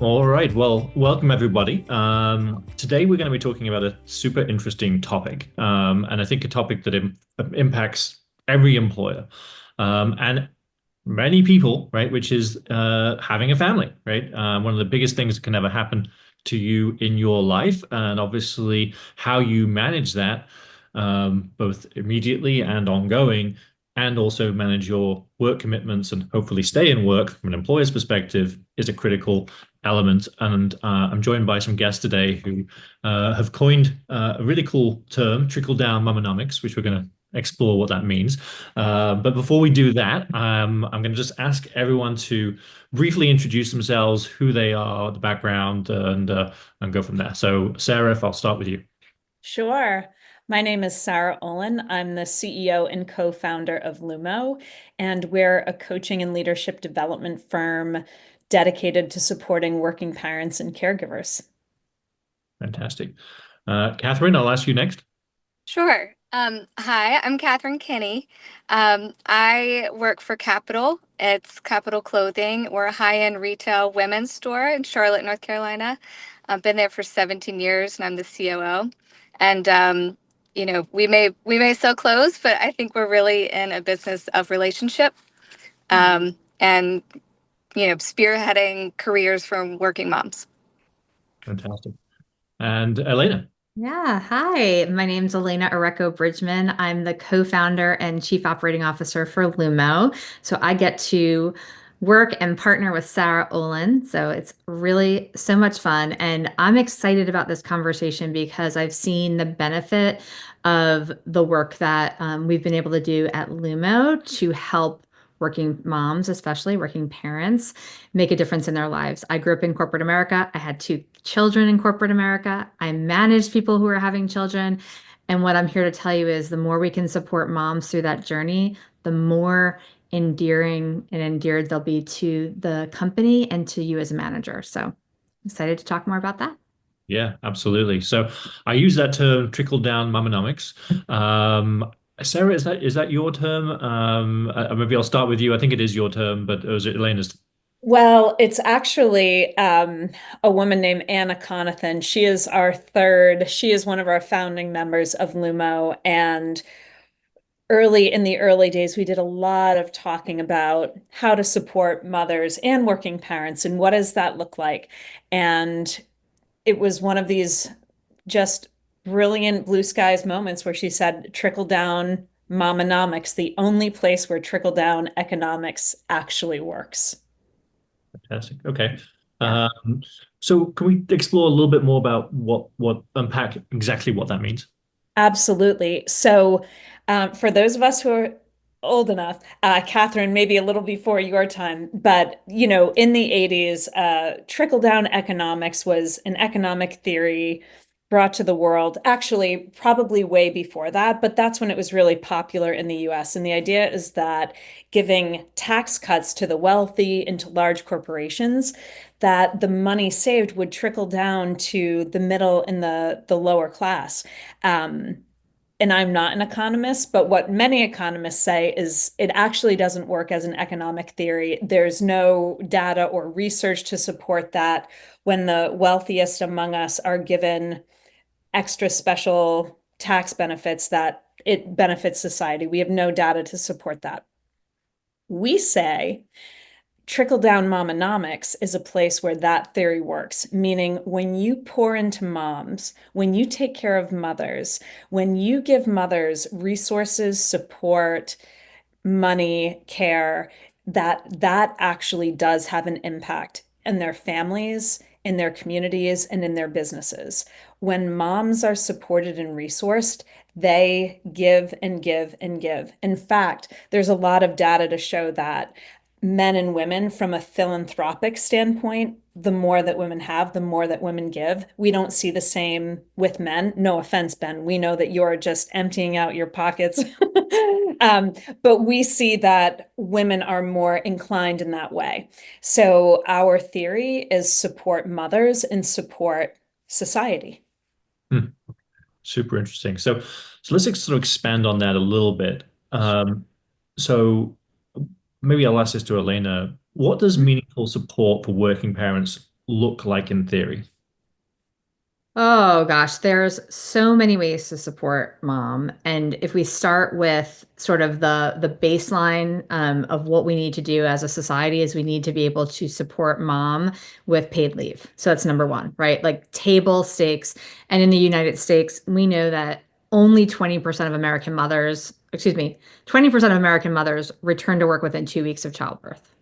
All right. Well, welcome everybody. Today we're going to be talking about a super interesting topic, and I think a topic that impacts every employer and many people, right? Which is having a family, right? One of the biggest things that can ever happen to you in your life, and obviously how you manage that, both immediately and ongoing, and also manage your work commitments and hopefully stay in work from an employer's perspective is a critical element. And I'm joined by some guests today who have coined a really cool term, trickle down momonomics, which we're going to explore what that means. But before we do that, I'm going to just ask everyone to briefly introduce themselves, who they are, the background, and go from there. So, Sarah, if I'll start with you. Sure. My name is Sarah Olin. I'm the CEO and co-founder of Lumo, and we're a coaching and leadership development firm dedicated to supporting working parents and caregivers. Fantastic. Catherine, I'll ask you next. Sure. Hi, I'm Catherine Kinney. I work for Capital. It's Capital Clothing. We're a high-end retail women's store in Charlotte, North Carolina. I've been there for 17 years, and I'm the COO. And we may sell clothes, but I think we're really in a business of relationship, and spearheading careers from working moms. Fantastic. And Elena. Yeah, hi. My name's Elena Areco Bridgman. I'm the co-founder and chief operating officer for Lumo. So I get to work and partner with Sarah Olin. So it's really so much fun. And I'm excited about this conversation because I've seen the benefit of the work that we've been able to do at Lumo to help working moms, especially working parents, make a difference in their lives. I grew up in corporate America. I had two children in corporate America. I managed people who are having children. And what I'm here to tell you is the more we can support moms through that journey, the more endearing and endeared they'll be to the company and to you as a manager. So excited to talk more about that. Yeah, absolutely. So I use that term trickle down momonomics. Sarah, is that your term? Maybe I'll start with you. I think it is your term, but was it Elena's? Well, it's actually a woman named Anna Conathan. She is one of our founding members of Lumo. And early in the early days, we did a lot of talking about how to support mothers and working parents and what does that look like. And it was one of these just brilliant blue skies moments where she said, trickle down momonomics, the only place where trickle down economics actually works. Fantastic. Okay. Yeah. So can we explore a little bit more about what unpack exactly what that means? Absolutely. So, for those of us who are old enough, Catherine, maybe a little before your time, but in the 80s, trickle-down economics was an economic theory brought to the world, actually, probably way before that, but that's when it was really popular in the US. And the idea is that giving tax cuts to the wealthy and to large corporations, that the money saved would trickle down to the middle and the lower class. Um, and I'm not an economist, but what many economists say is it actually doesn't work as an economic theory. There's no data or research to support that when the wealthiest among us are given extra special tax benefits that it benefits society. We have no data to support that. We say trickle down momonomics is a place where that theory works, meaning when you pour into moms, when you take care of mothers, when you give mothers resources, support, money, care, that actually does have an impact in their families, in their communities, and in their businesses. When moms are supported and resourced, they give and give and give. In fact, there's a lot of data to show that men and women, from a philanthropic standpoint, the more that women have, the more that women give. We don't see the same with men. No offense, Ben. We know that you're just emptying out your pockets. But we see that women are more inclined in that way. So our theory is support mothers and support society. Hmm, super interesting. So let's sort of expand on that a little bit. So maybe I'll ask this to Elena. What does meaningful support for working parents look like in theory? Oh gosh, there's so many ways to support mom. And if we start with sort of the baseline of what we need to do as a society is we need to be able to support mom with paid leave. So that's number one, right? Like table stakes. And in the United States, we know that only 20% of American mothers, excuse me, 20% of American mothers return to work within 2 weeks of childbirth.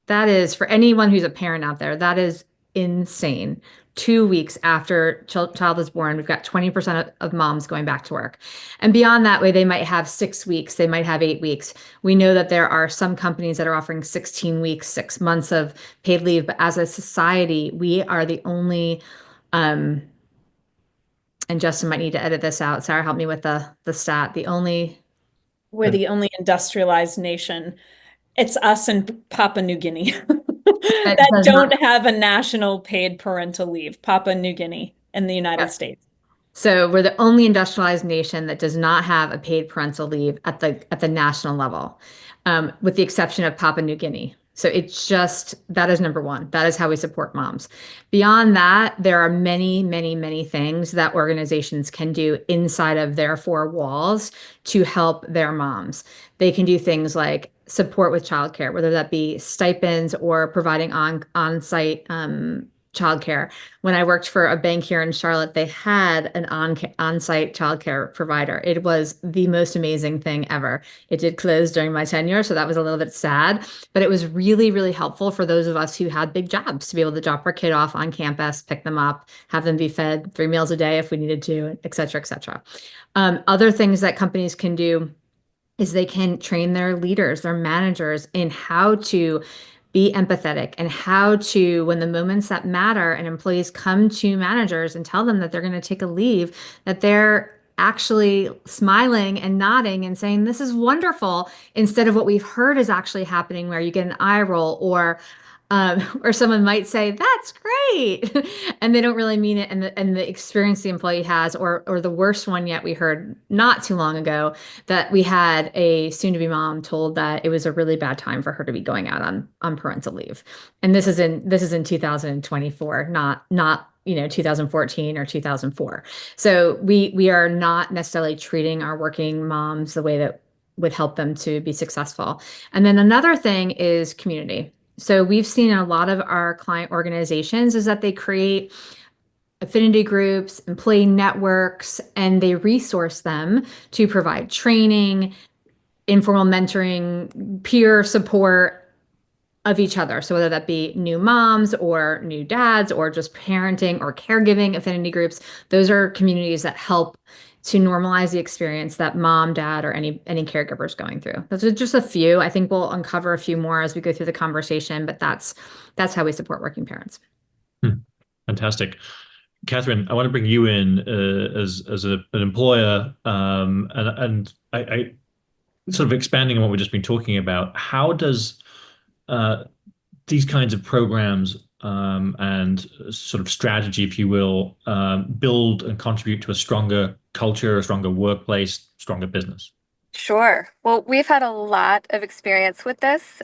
That is, for anyone who's a parent out there, that is insane. 2 weeks after child is born, we've got 20% of moms going back to work. And beyond that way, they might have 6 weeks, they might have 8 weeks. We know that there are some companies that are offering 16 weeks, 6 months of paid leave. But as a society, we are the only, and Justin might need to edit this out. Sarah, help me with the stat. We're the only industrialized nation. It's us and Papua New Guinea That that does not. don't have a national paid parental leave. Papua New Guinea in the United Yeah. States. So we're the only industrialized nation that does not have a paid parental leave at the national level, with the exception of Papua New Guinea. So it's just that is number one. That is how we support moms. Beyond that, there are many, many, many things that organizations can do inside of their four walls to help their moms. They can do things like support with childcare, whether that be stipends or providing on-site childcare. When I worked for a bank here in Charlotte, they had an on-site childcare provider. It was the most amazing thing ever. It did close during my tenure, so that was a little bit sad, but it was really, really helpful for those of us who had big jobs to be able to drop our kid off on campus, pick them up, have them be fed 3 meals a day if we needed to, et cetera, et cetera. Other things that companies can do is they can train their leaders, their managers in how to be empathetic and how to, when the moments that matter and employees come to managers and tell them that they're going to take a leave, that they're actually smiling and nodding and saying, this is wonderful, instead of what we've heard is actually happening where you get an eye roll or someone might say, that's great. And they don't really mean it. And the experience the employee has, or the worst one yet, we heard not too long ago that we had a soon-to-be mom told that it was a really bad time for her to be going out on parental leave. And this is in 2024, not 2014 or 2004. So we are not necessarily treating our working moms the way that would help them to be successful. And then another thing is community. So we've seen a lot of our client organizations is that they create affinity groups, employee networks, and they resource them to provide training, informal mentoring, peer support of each other. So whether that be new moms or new dads or just parenting or caregiving affinity groups, those are communities that help to normalize the experience that mom, dad, or any caregiver is going through. Those are just a few. I think we'll uncover a few more as we go through the conversation, but that's how we support working parents. Fantastic. Catherine, I want to bring you in as an employer, and I sort of expanding on what we've just been talking about. How does these kinds of programs and sort of strategy, if you will, build and contribute to a stronger culture, a stronger workplace, stronger business? Sure. Well, we've had a lot of experience with this.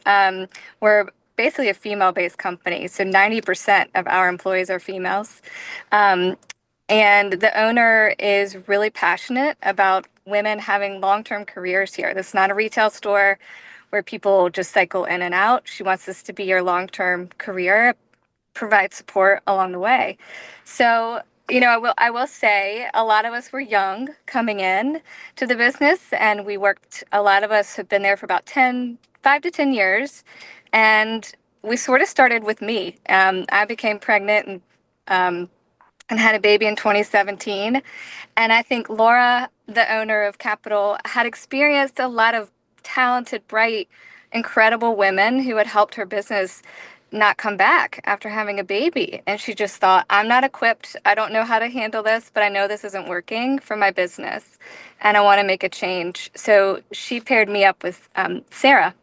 We're basically a female-based company, so 90% of our employees are females. And the owner is really passionate about women having long-term careers here. This is not a retail store where people just cycle in and out. She wants this to be your long-term career, provide support along the way. So, I will say a lot of us were young coming in to the business, and a lot of us have been there for about 5 to 10 years. And we sort of started with me. I became pregnant and had a baby in 2017. And I think Laura, the owner of Capital, had experienced a lot of talented, bright, incredible women who had helped her business not come back after having a baby. And she just thought, I'm not equipped. I don't know how to handle this, but I know this isn't working for my business. And I want to make a change. So she paired me up with Sarah.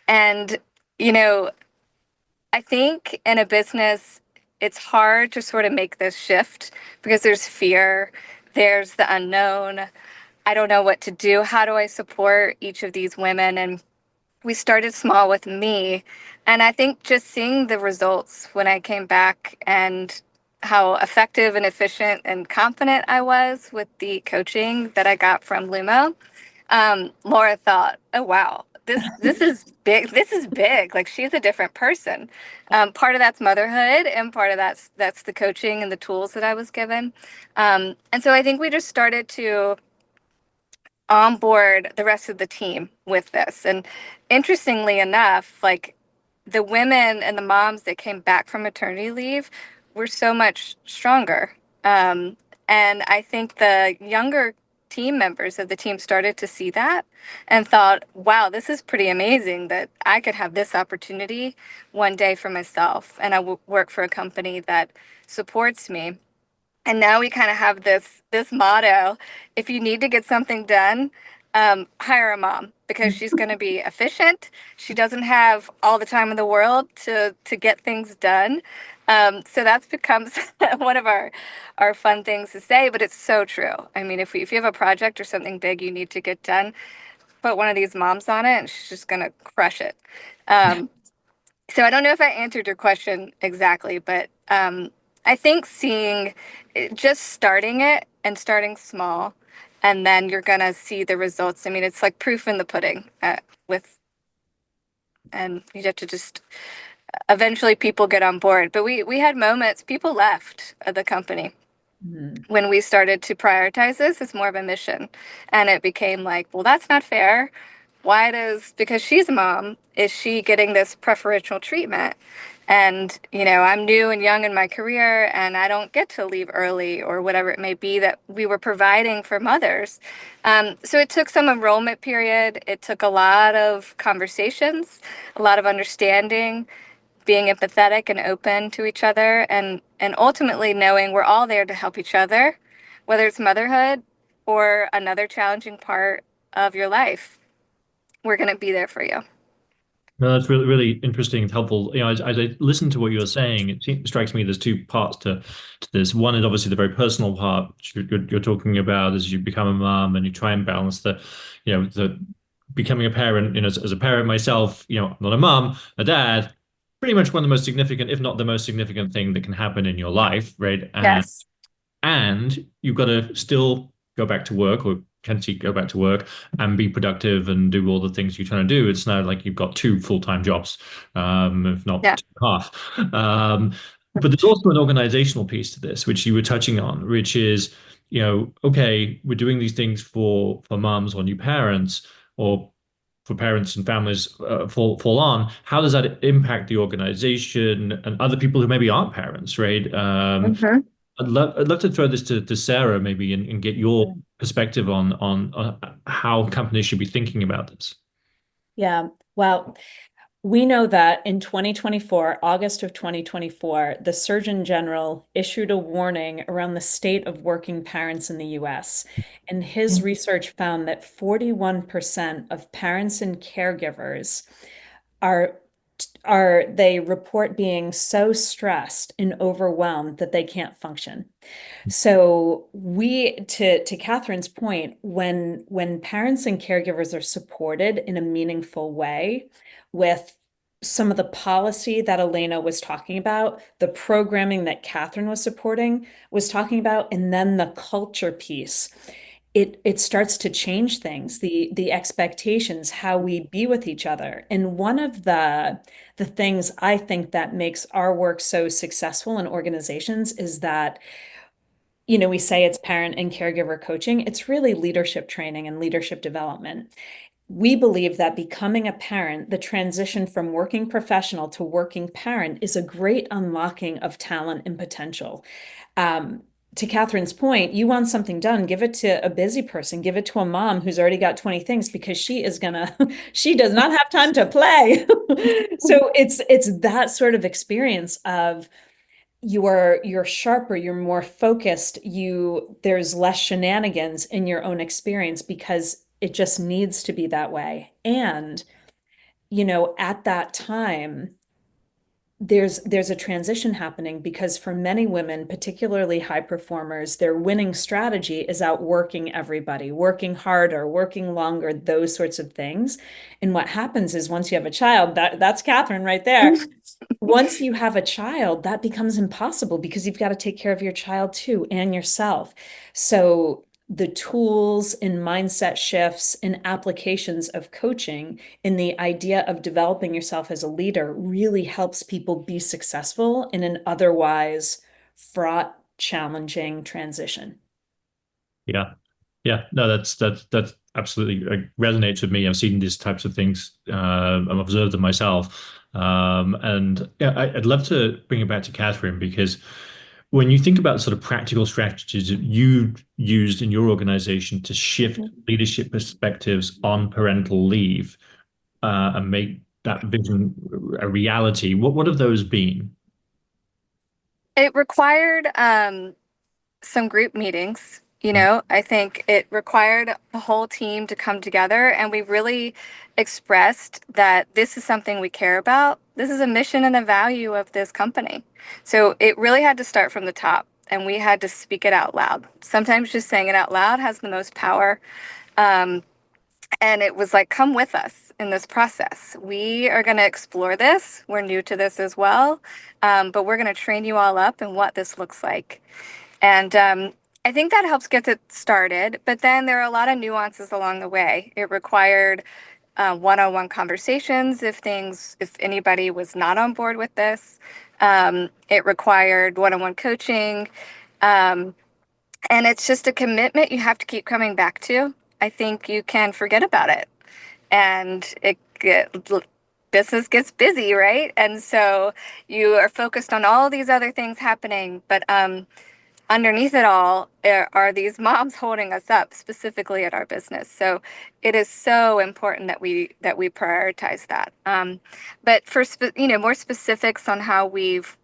And, I think in a business, it's hard to sort of make this shift because there's fear, there's the unknown. I don't know what to do. How do I support each of these women? And we started small with me. And I think just seeing the results when I came back and how effective and efficient and confident I was with the coaching that I got from Lumo, Laura thought, "Oh wow, this is big. This is big. Like she's a different person." Part of that's motherhood, and part of that's the coaching and the tools that I was given. And so I think we just started to onboard the rest of the team with this. And interestingly enough, like the women and the moms that came back from maternity leave were so much stronger. And I think the younger team members of the team started to see that and thought, wow, this is pretty amazing that I could have this opportunity one day for myself. And work for a company that supports me. And now we kind of have this motto: if you need to get something done, hire a mom because she's going to be efficient. She doesn't have all the time in the world to get things done. So that's becomes one of our fun things to say, but it's so true. I mean, if you have a project or something big you need to get done, put one of these moms on it, and she's just going to crush it. So I don't know if I answered your question exactly, but I think just starting it and starting small, and then you're gonna see the results. I mean, it's like proof in the pudding and you have to just eventually people get on board. But we had moments, people left the company when we started to prioritize this as more of a mission, and it became like, well, that's not fair. Because she's a mom, is she getting this preferential treatment? And, I'm new and young in my career and I don't get to leave early or whatever it may be that we were providing for mothers. So it took some enrollment period. It took a lot of conversations, a lot of understanding, being empathetic and open to each other, and ultimately knowing we're all there to help each other, whether it's motherhood or another challenging part of your life. We're going to be there for you. No, that's really, really interesting and helpful. As I listen to what you're saying, strikes me there's two parts to this. One is obviously the very personal part, which you're talking about as you become a mom and you try and balance the becoming a parent. As a parent myself, I'm not a mom, a dad, pretty much one of the most significant, if not the most significant thing that can happen in your life, right? Yes. And you've got to still go back to work or potentially go back to work and be productive and do all the things you're trying to do. It's not like you've got two full-time jobs, if not two and a half. But there's also an organizational piece to this, which you were touching on, which is, okay, we're doing these things for moms or new parents or for parents and families fall on. How does that impact the organization and other people who maybe aren't parents, right? I'd love to throw this to Sarah maybe and get your perspective on how companies should be thinking about this. Yeah. Well, we know that in 2024, August of 2024, the Surgeon General issued a warning around the state of working parents in the US. And his research found that 41% of parents and caregivers they report being so stressed and overwhelmed that they can't function. So to Catherine's point, when parents and caregivers are supported in a meaningful way with some of the policy that Elena was talking about, the programming that Catherine was talking about, and then the culture piece, it starts to change things, the expectations, how we be with each other. And one of the things I think that makes our work so successful in organizations is that we say it's parent and caregiver coaching. It's really leadership training and leadership development. We believe that becoming a parent, the transition from working professional to working parent, is a great unlocking of talent and potential. To Catherine's point, you want something done, give it to a busy person, give it to a mom who's already got 20 things because she does not have time to play. So it's that sort of experience of you're sharper, you're more focused, there's less shenanigans in your own experience because it just needs to be that way. And at that time, there's a transition happening because for many women, particularly high performers, their winning strategy is outworking everybody, working harder, working longer, those sorts of things. And what happens is once you have a child, that's Catherine right there. Once you have a child, that becomes impossible because you've got to take care of your child too and yourself. So the tools and mindset shifts and applications of coaching and the idea of developing yourself as a leader really helps people be successful in an otherwise fraught, challenging transition. Yeah. Yeah. No, that's absolutely resonates with me. I've seen these types of things. I've observed them myself. And yeah, I'd love to bring it back to Catherine because when you think about sort of practical strategies that you used in your organization to shift leadership perspectives on parental leave, and make that vision a reality, what have those been? It required some group meetings. I think it required the whole team to come together, and we really expressed that this is something we care about. This is a mission and a value of this company. So it really had to start from the top, and we had to speak it out loud. Sometimes just saying it out loud has the most power. And it was like, come with us in this process. We are going to explore this. We're new to this as well, but we're going to train you all up in what this looks like. And I think that helps get it started. But then there are a lot of nuances along the way. It required one-on-one conversations if anybody was not on board with this. It required one-on-one coaching. And it's just a commitment you have to keep coming back to. I think you can forget about it. And business gets busy, right? And so you are focused on all these other things happening. But underneath it all are these moms holding us up, specifically at our business. So it is so important that we prioritize that. But for more specifics on how we've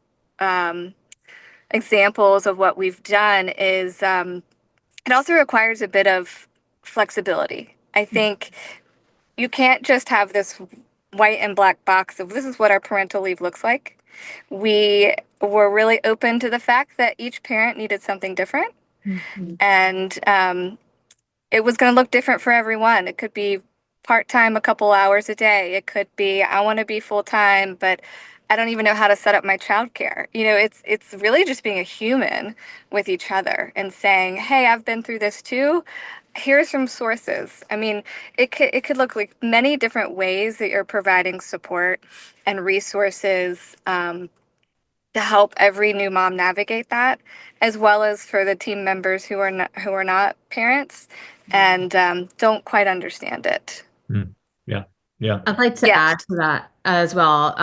examples of what we've done is it also requires a bit of flexibility. I think you can't just have this white and black box of this is what our parental leave looks like. We were really open to the fact that each parent needed something different. Mm-hmm. And it was going to look different for everyone. It could be part-time, a couple hours a day. It could be, I want to be full-time, but I don't even know how to set up my childcare. It's really just being a human with each other and saying, hey, I've been through this too. Here's some sources. I mean, it could look like many different ways that you're providing support and resources to help every new mom navigate that, as well as for the team members who are not parents and don't quite understand it. Yeah. Yeah. I'd like to add to that as well.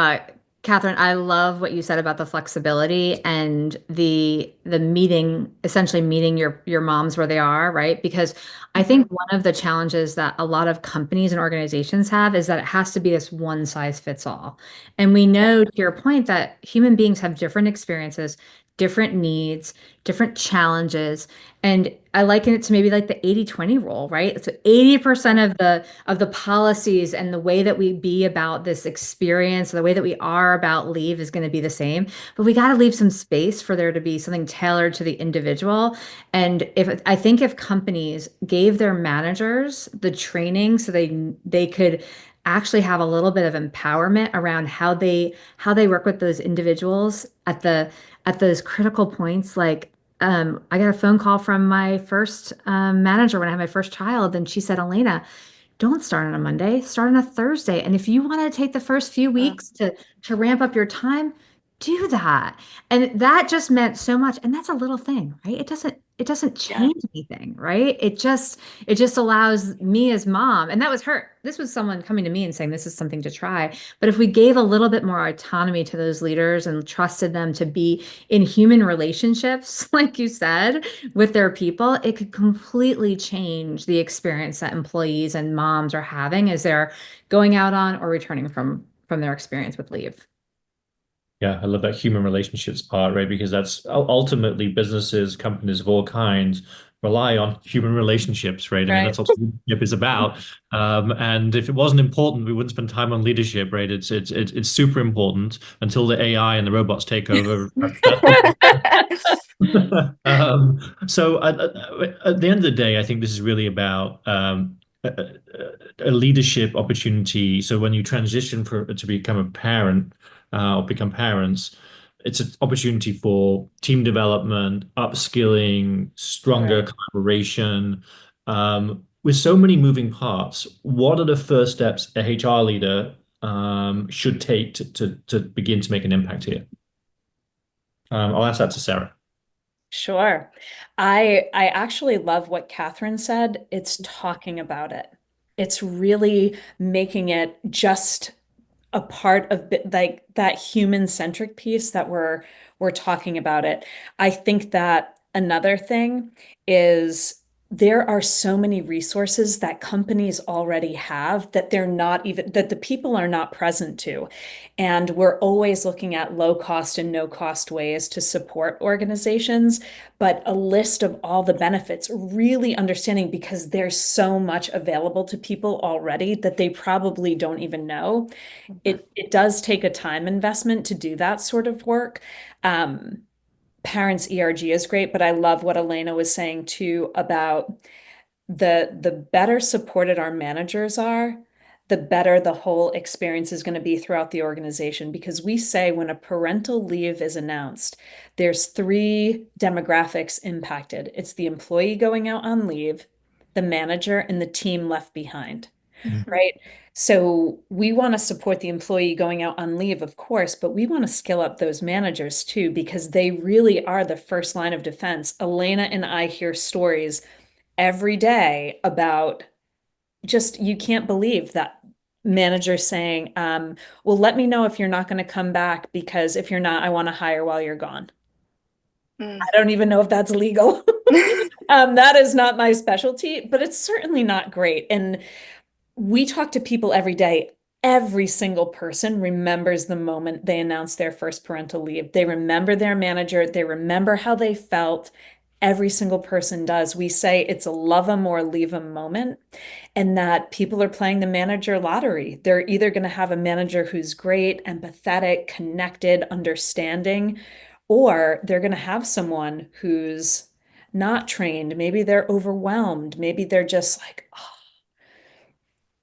Catherine, I love what you said about the flexibility and the meeting, essentially meeting your moms where they are, right? Because I think one of the challenges that a lot of companies and organizations have is that it has to be this one size fits all. And we know, to your point, that human beings have different experiences, different needs, different challenges. And I liken it to maybe like the 80-20 rule, right? So 80% of the policies and the way that we be about this experience, the way that we are about leave is going to be the same. But we got to leave some space for there to be something tailored to the individual. And I think if companies gave their managers the training so they could actually have a little bit of empowerment around how they work with those individuals at those critical points. Like I got a phone call from my first manager when I had my first child, and she said, Elena, don't start on a Monday, start on a Thursday. And if you want to take the first few weeks to ramp up your time, do that. And that just meant so much. And that's a little thing, right? It doesn't change anything, right? It just allows me as mom, and that was her. This was someone coming to me and saying this is something to try. But if we gave a little bit more autonomy to those leaders and trusted them to be in human relationships, like you said, with their people, it could completely change the experience that employees and moms are having as they're going out on or returning from their experience with leave. Yeah, I love that human relationships part, right? Because that's ultimately businesses, companies of all kinds rely on human relationships, right? I mean, Right. that's what leadership is about. And if it wasn't important, we wouldn't spend time on leadership, right? It's super important until the AI and the robots take over. So at the end of the day, I think this is really about a leadership opportunity. So when you transition to become a parent or become parents, it's an opportunity for team development, upskilling, stronger Right. collaboration. With so many moving parts, what are the first steps a HR leader should take to begin to make an impact here? I'll ask that to Sarah. Sure. I actually love what Catherine said. It's talking about it. It's really making it just a part of like that human-centric piece that we're talking about it. I think that another thing is there are so many resources that companies already have that they're not even that the people are not present to. And we're always looking at low cost and no cost ways to support organizations, but a list of all the benefits, really understanding because there's so much available to people already that they probably don't even know. It does take a time investment to do that sort of work. Parents ERG is great, but I love what Elena was saying too about the better supported our managers are, the better the whole experience is going to be throughout the organization. Because we say when a parental leave is announced, there's three demographics impacted. It's the employee going out on leave, the manager, and the team left behind, right? So we want to support the employee going out on leave, of course, but we want to skill up those managers too, because they really are the first line of defense. Elena and I hear stories every day about just you can't believe that manager saying, well, let me know if you're not going to come back because if you're not, I want to hire while you're gone. Mm. I don't even know if that's legal. That is not my specialty, but it's certainly not great. And we talk to people every day. Every single person remembers the moment they announced their first parental leave. They remember their manager. They remember how they felt. Every single person does. We say it's a love them or leave them moment, and that people are playing the manager lottery. They're either going to have a manager who's great, empathetic, connected, understanding, or they're going to have someone who's not trained. Maybe they're overwhelmed. Maybe they're just like, oh,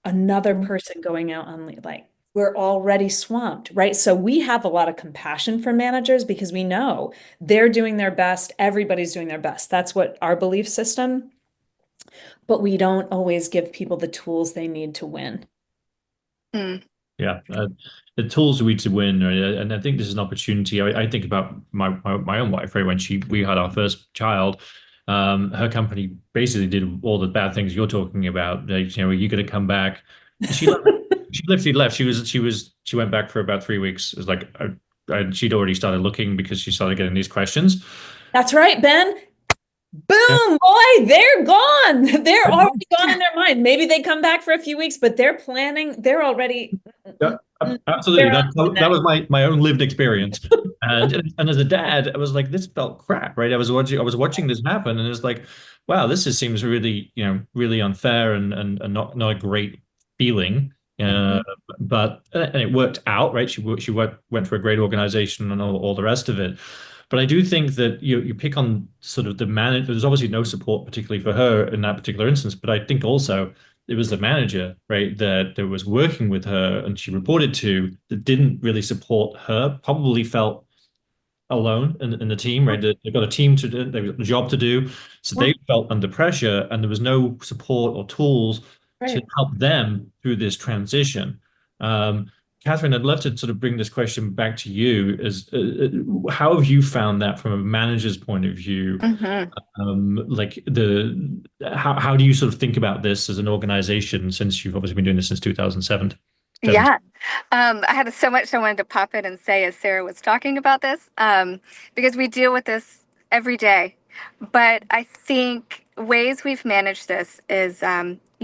another person going out on leave. Like we're already swamped, right? So we have a lot of compassion for managers because we know they're doing their best. Everybody's doing their best. That's what our belief system. But we don't always give people the tools they need to win. Mm. Yeah, the tools we to win, right? And I think this is an opportunity. I think about my own wife, right? When we had our first child, her company basically did all the bad things you're talking about. Like, you're going to come back. She left, she literally left. She went back for about 3 weeks. It was like she'd already started looking because she started getting these questions. That's right, Ben. Boom, boy, they're gone. They're already gone in their mind. Maybe they come back for a few weeks, but they're planning, they're already Yeah, absolutely. they're on to the That next. was my own lived experience. And as a dad, I was like, this felt crap, right? I was watching this happen, and it's like, wow, seems really, really unfair and not a great feeling. Uh, but and it worked out, right? She went for a great organization and all the rest of it. But I do think that you pick on sort of the manager. There's obviously no support, particularly for her in that particular instance. But I think also it was the manager, right, that was working with her and she reported to that didn't really support her, probably felt alone in the team, right? They've got a team to do, they've got a job to do. So Yeah, they felt under pressure and there was no support or tools to right. help them through this transition. Um, Catherine, I'd love to sort of bring this question back to you as how have you found that from a manager's point of view? Mhm. Like how do you sort of think about this as an organization since you've obviously been doing this since 2007? Yeah. I had so much I wanted to pop in and say as Sarah was talking about this, because we deal with this every day. But I think ways we've managed this is,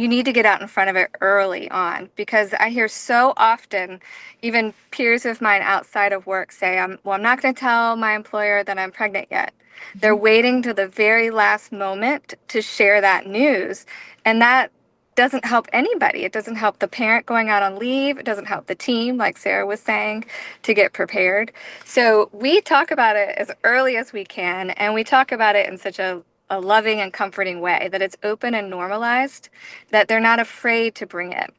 you need to get out in front of it early on, because I hear so often, even peers of mine outside of work say, I'm not going to tell my employer that I'm pregnant yet. They're waiting to the very last moment to share that news. And that doesn't help anybody. It doesn't help the parent going out on leave. It doesn't help the team, like Sarah was saying, to get prepared. So we talk about it as early as we can, and we talk about it in such a loving and comforting way, that it's open and normalized, that they're not afraid to bring it.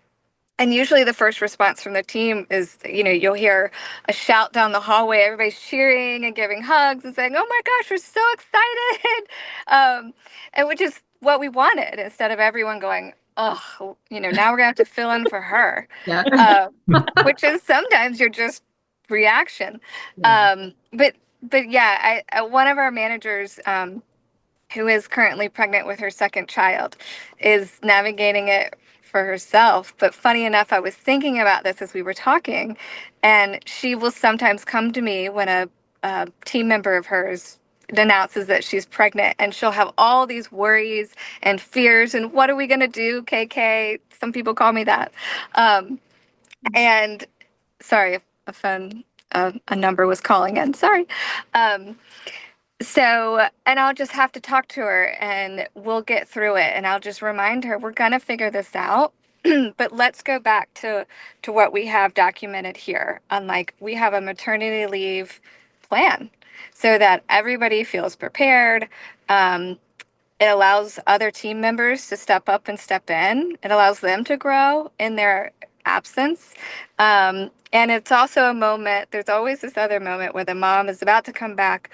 And usually the first response from the team is, you'll hear a shout down the hallway, everybody's cheering and giving hugs and saying, "Oh my gosh, we're so excited." And which is what we wanted, instead of everyone going, "Oh, now we're gonna have to fill in for her." Yeah. Which is sometimes your just reaction. Yeah. But yeah, one of our managers, who is currently pregnant with her second child, is navigating it for herself. But funny enough, I was thinking about this as we were talking, and she will sometimes come to me when a team member of hers announces that she's pregnant, and she'll have all these worries and fears, and what are we going to do, KK? Some people call me that. And sorry, a phone, a number was calling in. Sorry. And I'll just have to talk to her, and we'll get through it. And I'll just remind her, we're going to figure this out. But let's go back to what we have documented here. Unlike, we have a maternity leave plan so that everybody feels prepared. It allows other team members to step up and step in. It allows them to grow in their absence. And it's also a moment, there's always this other moment where the mom is about to come back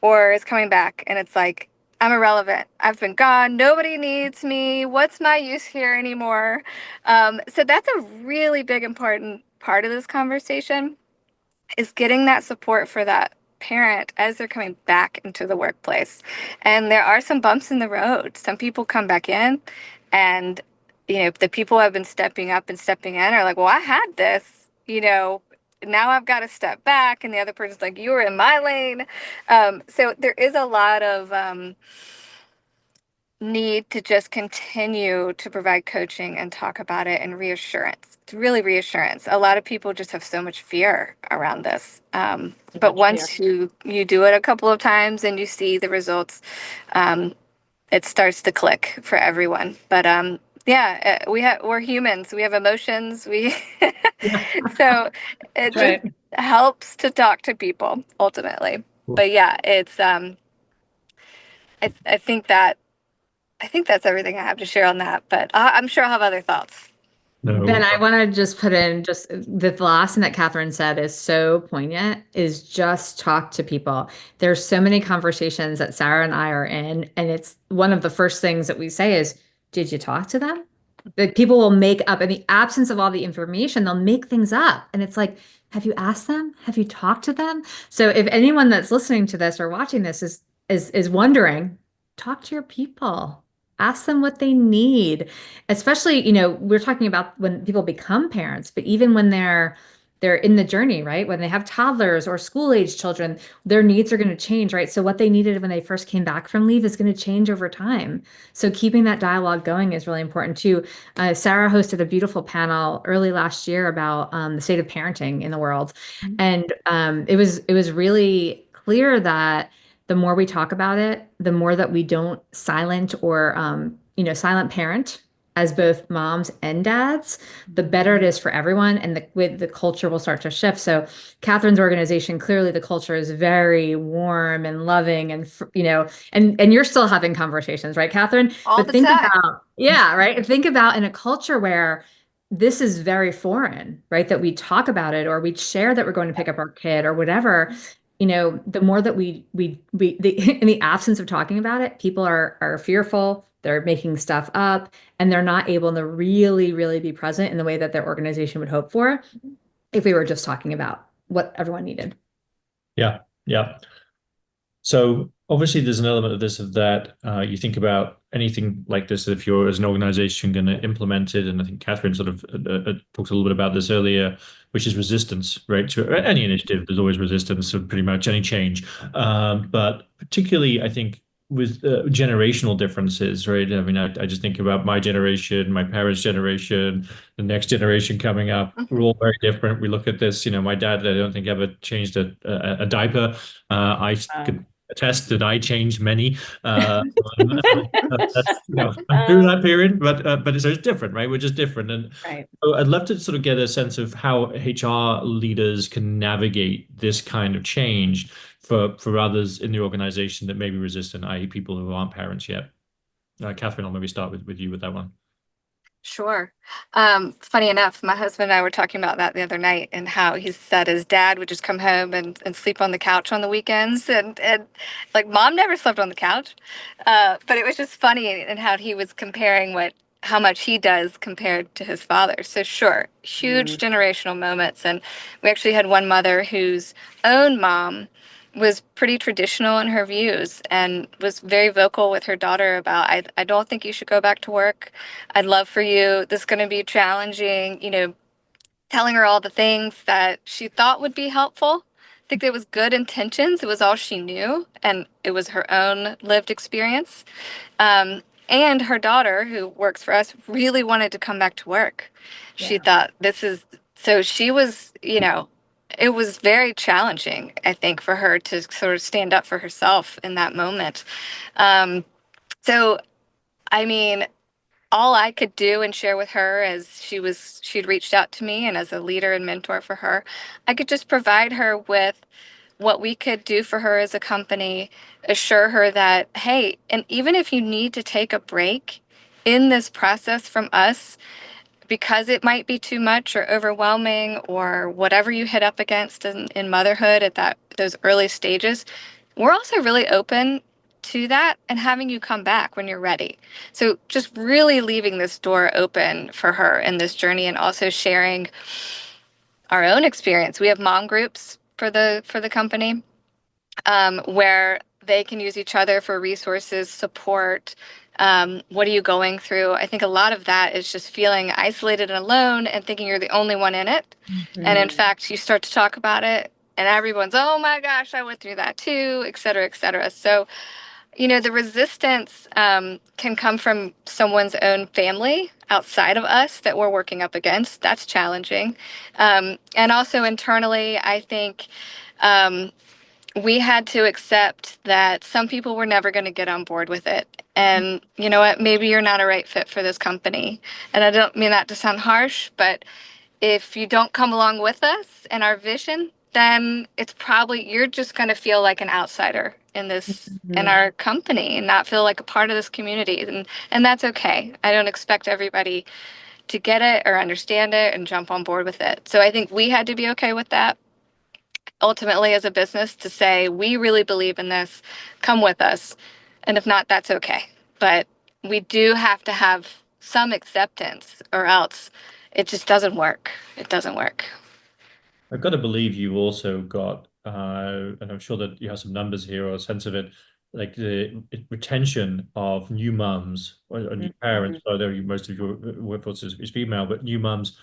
or is coming back, and it's like, I'm irrelevant. I've been gone. Nobody needs me. What's my use here anymore? So that's a really big, important part of this conversation, is getting that support for that parent as they're coming back into the workplace. And there are some bumps in the road. Some people come back in, and the people who have been stepping up and stepping in are like, well, I had this, now I've got to step back, and the other person's like, you were in my lane. So there is a lot of need to just continue to provide coaching and talk about it, and reassurance. It's really reassurance. A lot of people just have so much fear around this. But once you do it a couple of times and you see the results, it starts to click for everyone. But yeah, we're humans. We have emotions. So it just helps to talk to people ultimately. Cool. But yeah, it's I think that's everything I have to share on that. But I'm sure I'll have other thoughts. No. Ben, I want to just put in just the last thing that Catherine said is so poignant, is just talk to people. There's so many conversations that Sarah and I are in, and it's one of the first things that we say is, did you talk to them? Like, people will make up, in the absence of all the information, they'll make things up. And it's like, have you asked them? Have you talked to them? So if anyone that's listening to this or watching this is wondering, talk to your people. Ask them what they need. Especially, we're talking about when people become parents, but even when they're in the journey, right? When they have toddlers or school-age children, their needs are going to change, right? So what they needed when they first came back from leave is going to change over time. So keeping that dialogue going is really important too. Sarah hosted a beautiful panel early last year about the state of parenting in the world. And it was really clear that the more we talk about it, the more that we don't silent silent parent as both moms and dads, the better it is for everyone, and the culture will start to shift. So Catherine's organization, clearly the culture is very warm and loving, and and you're still having conversations, right, Catherine? All but the think time. about, yeah, right. Think about in a culture where this is very foreign, right? That we talk about it, or we share that we're going to pick up our kid or whatever. The more that we in the absence of talking about it, people are fearful, they're making stuff up, and they're not able to really, really be present in the way that their organization would hope for if we were just talking about what everyone needed. Yeah. Yeah. So obviously there's an element of this, of that you think about anything like this, if you're as an organization going to implement it, and I think Catherine sort of talked a little bit about this earlier, which is resistance, right? To any initiative, there's always resistance to pretty much any change. But particularly, I think generational differences, right? I mean, I just think about my generation, my parents' generation, the next generation coming up. We're all very different. We look at this, my dad, I don't think ever changed a diaper. I could attest that I changed many. That's, I'm through that period, but so it's different, right? We're just different. And Right. so I'd love to sort of get a sense of how HR leaders can navigate this kind of change for others in the organization that may be resistant, i.e., people who aren't parents yet. Catherine, I'll maybe start with you with that one. Sure. Funny enough, my husband and I were talking about that the other night, and how he said his dad would just come home and sleep on the couch on the weekends, and like mom never slept on the couch. But it was just funny, and how he was comparing how much he does compared to his father. So sure, huge generational moments. And we actually had one mother whose own mom was pretty traditional in her views, and was very vocal with her daughter about, I don't think you should go back to work. I'd love for you. This is going to be challenging, telling her all the things that she thought would be helpful. I think it was good intentions. It was all she knew, and it was her own lived experience. And her daughter, who works for us, really wanted to come back to work. She thought so she was, it was very challenging, I think, for her to sort of stand up for herself in that moment. So, I mean, all I could do and share with her, as she'd reached out to me, and as a leader and mentor for her, I could just provide her with what we could do for her as a company, assure her that, hey, and even if you need to take a break in this process from us, because it might be too much or overwhelming, or whatever you hit up against in motherhood at those early stages, we're also really open to that and having you come back when you're ready. So just really leaving this door open for her in this journey, and also sharing our own experience. We have mom groups for the company, where they can use each other for resources, support. What are you going through? I think a lot of that is just feeling isolated and alone, and thinking you're the only one in it. And in fact, you start to talk about it, and everyone's, oh my gosh, I went through that too, et cetera, et cetera. So, the resistance can come from someone's own family outside of us that we're working up against. That's challenging. And also internally, I think we had to accept that some people were never going to get on board with it. And you know what? Maybe you're not a right fit for this company. And I don't mean that to sound harsh, but if you don't come along with us and our vision, then you're just going to feel like an outsider in our company, and not feel like a part of this community. And that's okay. I don't expect everybody to get it or understand it and jump on board with it. So I think we had to be okay with that, ultimately, as a business, to say, we really believe in this, come with us. And if not, that's okay. But we do have to have some acceptance, or else it just doesn't work. It doesn't work. I've got to believe you also got, and I'm sure that you have some numbers here or a sense of it, like the retention of new mums or new parents. Although most of your workforce is female, but new mums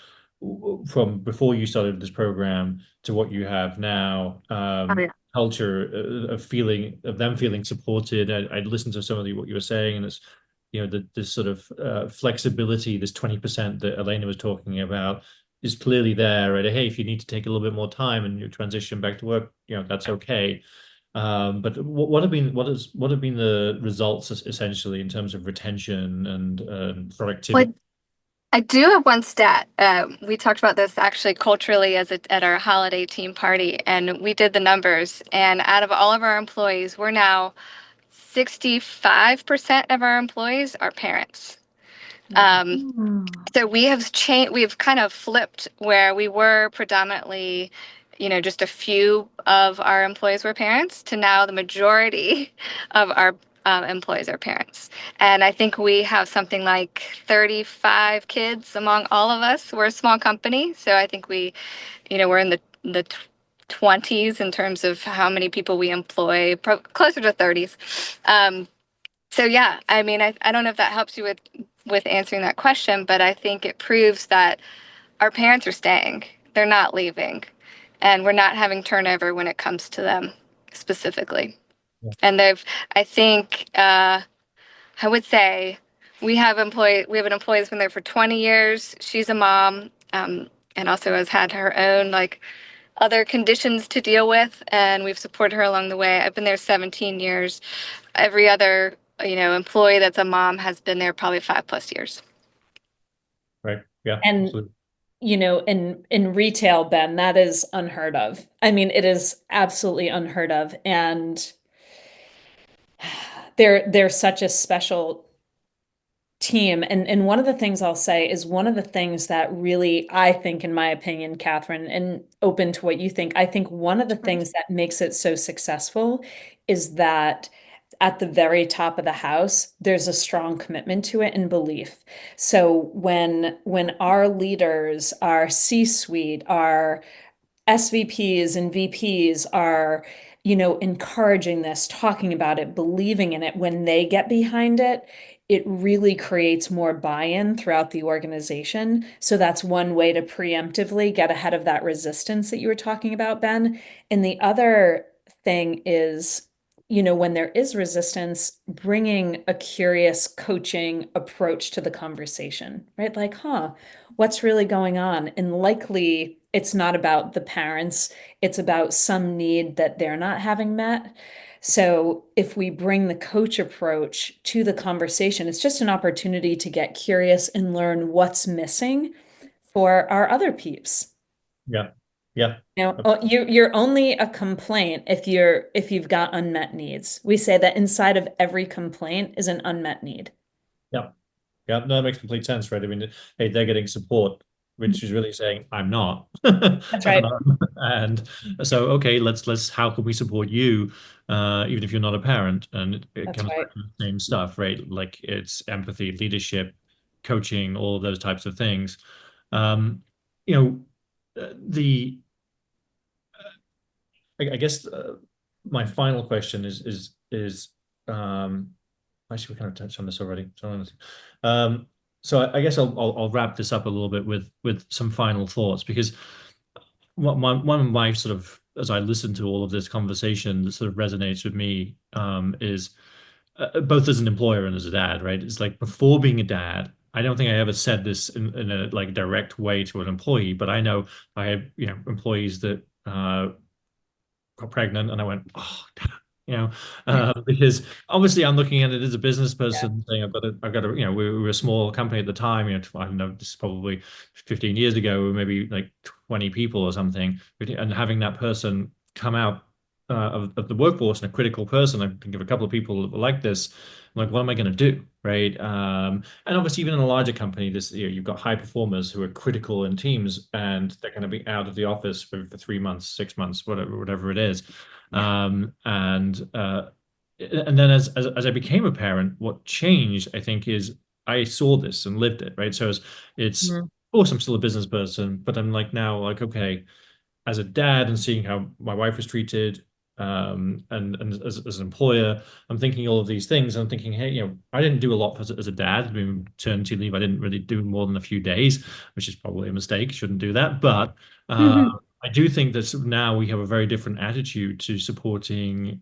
from before you started this program to what you have now, culture of them feeling supported. I listened to some of what you were saying, and it's this sort of flexibility, this 20% that Elena was talking about, is clearly there, right? Hey, if you need to take a little bit more time and you transition back to work, that's okay. But what have been the results essentially in terms of retention and productivity? Well, I do have one stat. We talked about this actually culturally at our holiday team party, and we did the numbers. And out of all of our employees, we're now 65% of our employees are parents. So we have changed. We've kind of flipped, where we were predominantly, just a few of our employees were parents, to now the majority of our employees are parents. And I think we have something like 35 kids among all of us. We're a small company, so I think we're in the 20s in terms of how many people we employ, closer to 30s. So yeah, I mean, I don't know if that helps you with answering that question, but I think it proves that our parents are staying. They're not leaving, and we're not having turnover when it comes to them specifically. And I think, I would say we have an employee that's been there for 20 years. She's a mom, and also has had her own like other conditions to deal with, and we've supported her along the way. I've been there 17 years. Every other, employee that's a mom has been there probably 5+ years. Right. Yeah. And Absolutely. in retail, Ben, that is unheard of. I mean, it is absolutely unheard of. And they're such a special team. And one of the things I'll say is one of the things that really, I think, in my opinion, Catherine, and open to what you think, I think one of the things that makes it so successful is that at the very top of the house, there's a strong commitment to it and belief. So when our leaders, our C-suite, our SVPs and VPs are, encouraging this, talking about it, believing in it, when they get behind it, it really creates more buy-in throughout the organization. So that's one way to preemptively get ahead of that resistance that you were talking about, Ben. And the other thing is, when there is resistance, bringing a curious coaching approach to the conversation, right? Like, what's really going on? And likely it's not about the parents, it's about some need that they're not having met. So if we bring the coach approach to the conversation, it's just an opportunity to get curious and learn what's missing for our other peeps. Yeah. Yeah. You're only a complaint if you've got unmet needs. We say that inside of every complaint is an unmet need. Yeah. Yeah. No, that makes complete sense, right? I mean, hey, they're getting support, which is really saying, I'm not. That's right. And so, okay, how can we support you, even if you're not a parent? And it That's comes right. back to the same stuff, right? Like it's empathy, leadership, coaching, all of those types of things. Um, you know, I guess my final question is actually we kind of touched on this already. So I guess I'll wrap this up a little bit with some final thoughts, because one of my sort of, as I listen to all of this conversation, that sort of resonates with me, is both as an employer and as a dad, right? It's like, before being a dad, I don't think I ever said this in a like direct way to an employee, but I know I have, employees that got pregnant, and I went, oh, you know, because obviously I'm looking at it as a business Yeah. person, saying I've got to, we were a small company at the time, I don't know, this is probably 15 years ago, we were maybe like 20 people or something, and having that person come out of the workforce, and a critical person, I think of a couple of people that were like this. I'm like, what am I going to do, right? And obviously, even in a larger company, you've got high performers who are critical in teams, and they're going to be out of the office for 3 months, 6 months, whatever it is. And then as I became a parent, what changed, I think, is I saw this and lived it, right? So it's of Mhm. course I'm still a business person, but I'm like, now, like, okay, as a dad and seeing how my wife was treated, and as an employer, I'm thinking all of these things. I'm thinking, hey, I didn't do a lot as a dad. I mean, maternity leave, I didn't really do more than a few days, which is probably a mistake. Shouldn't do that. But I do think that now we have a very different attitude to supporting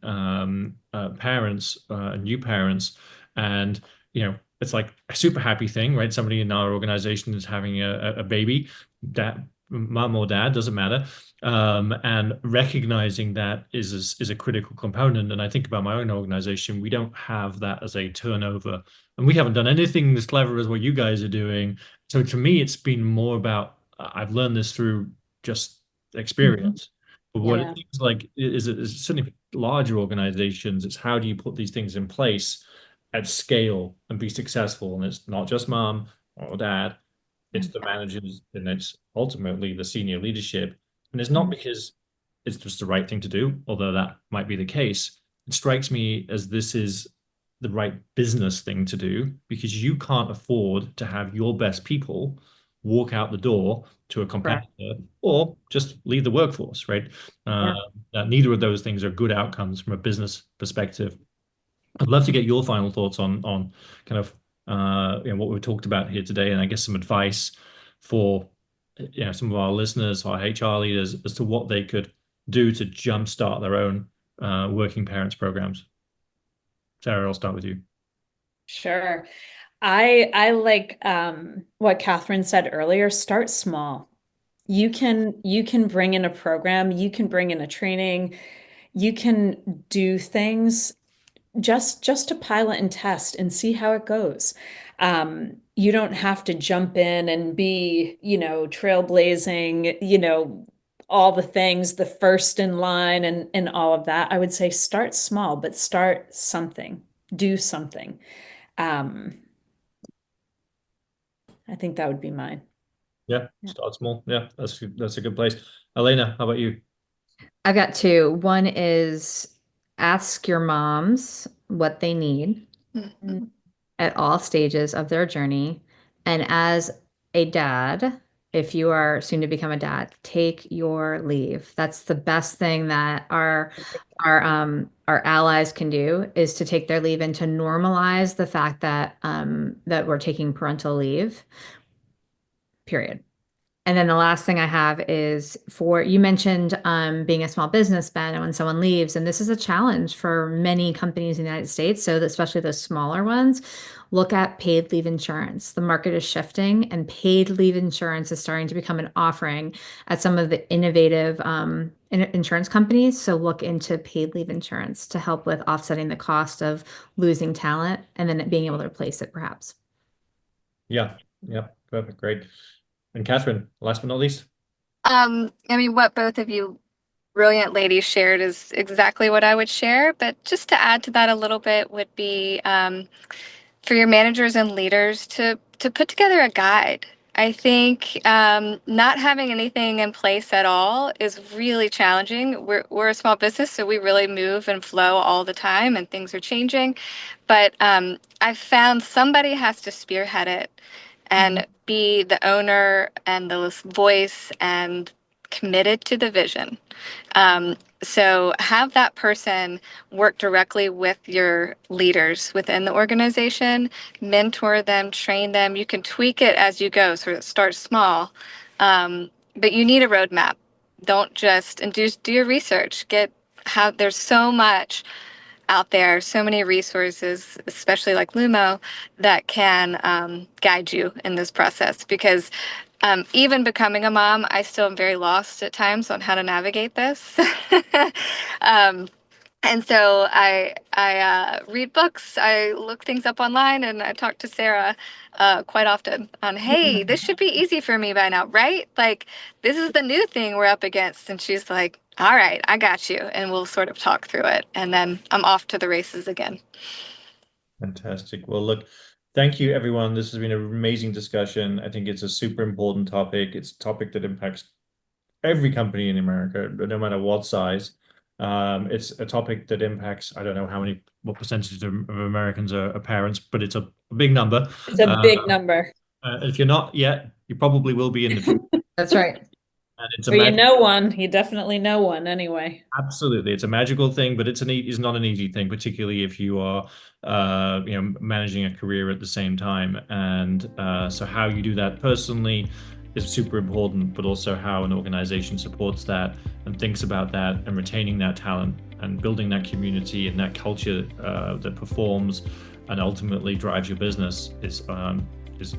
parents, new parents, and it's like a super happy thing, right? Somebody in our organization is having a baby, that mom or dad, doesn't matter, and recognizing that is a critical component. And I think about my own organization, we don't have that as a turnover, and we haven't done anything as clever as what you guys are doing. So to me, it's been more about, I've learned this through just experience. But what it Yeah. seems like is certainly larger organizations, it's how do you put these things in place at scale and be successful? And it's not just mom or dad, it's the managers, and it's ultimately the senior leadership. And it's not because it's just the right thing to do, although that might be the case. It strikes me as this is the right business thing to do, because you can't afford to have your best people walk out the door to a Correct. competitor or just leave the workforce, right? Yeah. Neither of those things are good outcomes from a business perspective. I'd love to get your final thoughts on kind of what we've talked about here today, and I guess some advice for some of our listeners, our HR leaders, as to what they could do to jumpstart their own working parents programs? Sarah, I'll start with you. Sure. I like what Catherine said earlier, start small. You can bring in a program, you can bring in a training, you can do things just to pilot and test and see how it goes. You don't have to jump in and be, trailblazing, all the things, the first in line and all of that. I would say start small, but start something, do something. Um, I think that would be mine. Yeah, start small. Yeah, that's a good place. Elena, how about you? I've got two. One is ask your moms what they need Mhm. at all stages of their journey. And as a dad, if you are soon to become a dad, take your leave. That's the best thing that our allies can do, is to take their leave and to normalize the fact that that we're taking parental leave, period. And then the last thing I have is, for you mentioned being a small business, Ben, and when someone leaves, and this is a challenge for many companies in the United States, so especially those smaller ones, look at paid leave insurance. The market is shifting, and paid leave insurance is starting to become an offering at some of the innovative insurance companies. So look into paid leave insurance to help with offsetting the cost of losing talent and then being able to replace it, perhaps. Yeah, yeah, perfect, great. And Catherine, last but not least. I mean, what both of you brilliant ladies shared is exactly what I would share. But just to add to that a little bit would be for your managers and leaders to put together a guide. I think not having anything in place at all is really challenging. We're a small business, so we really move and flow all the time, and things are changing. But I've found somebody has to spearhead it and be the owner and the voice and committed to the vision. So have that person work directly with your leaders within the organization, mentor them, train them. You can tweak it as you go, sort of start small, but you need a roadmap. Don't just, and do your research. Get how there's so much out there, so many resources, especially like Lumo, that can guide you in this process. Because even becoming a mom, I still am very lost at times on how to navigate this. And so I read books, I look things up online, and I talk to Sarah quite often on, hey, this should be easy for me by now, right? Like, this is the new thing we're up against. And she's like, all right, I got you. And we'll sort of talk through it. And then I'm off to the races again. Fantastic. Well, look, thank you, everyone. This has been an amazing discussion. I think it's a super important topic. It's a topic that impacts every company in America, no matter what size. It's a topic that impacts, I don't know what percentage of Americans are parents, but it's a big number. It's a big number. If you're not yet, you probably will be in the future. That's right. And it's a Or you know one, you definitely know one anyway. Absolutely, it's a magical thing, but it's not an easy thing, particularly if you are, managing a career at the same time. And so, how you do that personally is super important, but also how an organization supports that and thinks about that and retaining that talent and building that community and that culture that performs and ultimately drives your business is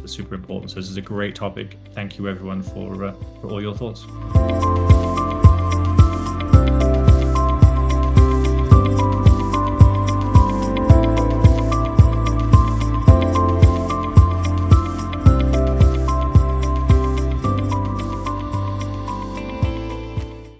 super important. So this is a great topic. Thank you, everyone, for all your thoughts.